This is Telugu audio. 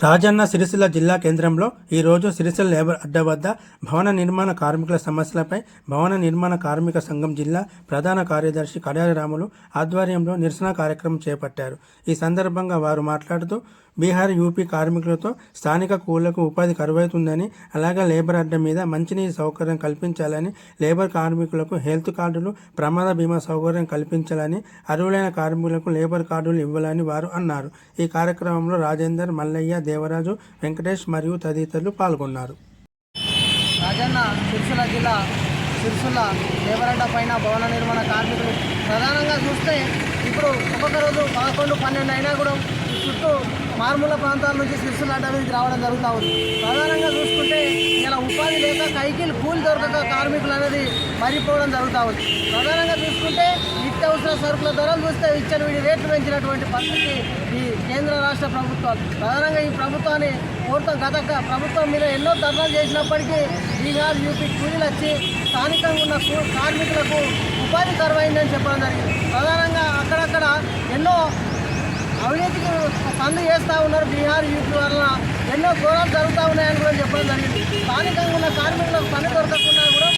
రాజన్న సిరిసిల్ల జిల్లా కేంద్రంలో ఈరోజు సిరిసిల్ల లేబర్ అడ్డా వద్ద భవన నిర్మాణ కార్మికుల సమస్యలపై భవన నిర్మాణ కార్మిక సంఘం జిల్లా ప్రధాన కార్యదర్శి కడారి రాములు ఆధ్వర్యంలో నిరసన కార్యక్రమం చేపట్టారు. ఈ సందర్భంగా వారు మాట్లాడుతూ బీహార్, యూపీ కార్మికులతో స్థానిక కూలీలకు ఉపాధి కరువవుతుందని, అలాగే లేబర్ అడ్డా మీద మంచినీటి సౌకర్యం కల్పించాలని, లేబర్ కార్మికులకు హెల్త్ కార్డులు, ప్రమాద బీమా సౌకర్యం కల్పించాలని, అర్హులైన కార్మికులకు లేబర్ కార్డులు ఇవ్వాలని వారు అన్నారు. ఈ కార్యక్రమంలో రాజేందర్, మల్లయ్య, దేవరాజు, వెంకటేష్ మరియు తదితరులు పాల్గొన్నారు. రాజన్న సిరిసిల్ల జిల్లా సిరిసిల్ల లేబర్ అడ్డా పైన భవన నిర్మాణ కార్మికులు ప్రధానంగా చూస్తే ఇప్పుడు ఒక్కొక్క రోజు 11, 12 అయినా కూడా చుట్టూ మారుమూల ప్రాంతాల నుంచి సిరిసిల్ల అడ్డా మీదకి రావడం జరుగుతూ ఉంది. ప్రధానంగా చూసుకుంటే ఇలా ఉపాధి లేక కైకిలు కూలి దొరకక కార్మికులు అనేది మరిపోవడం జరుగుతూ ఉంది. ప్రధానంగా చూసుకుంటే నిత్యావసర సరుకుల ధరలు చూస్తే విచ్చలవిడి రేట్లు పెంచినటువంటి పరిస్థితి ఈ కేంద్ర రాష్ట్ర ప్రభుత్వాలు. ప్రధానంగా ఈ ప్రభుత్వాన్ని కోరుతాం. గత ప్రభుత్వం మీద ఎన్నో ధర్నాలు చేసినప్పటికీ బీహార్, యూపీ కూలీలు వచ్చి స్థానికంగా ఉన్న కార్మికులకు ఉపాధి కరువైందని చెప్పడం జరిగింది. ప్రధానంగా అక్కడక్కడ ఎన్నో అవినీతికి పనులు చేస్తూ ఉన్నారు. బీహార్, యూపీ వల్ల ఎన్నో ఘోరాలు జరుగుతూ ఉన్నాయని కూడా చెప్పడం జరిగింది. స్థానికంగా ఉన్న కార్మికులకు పని దొరకకుండా కూడా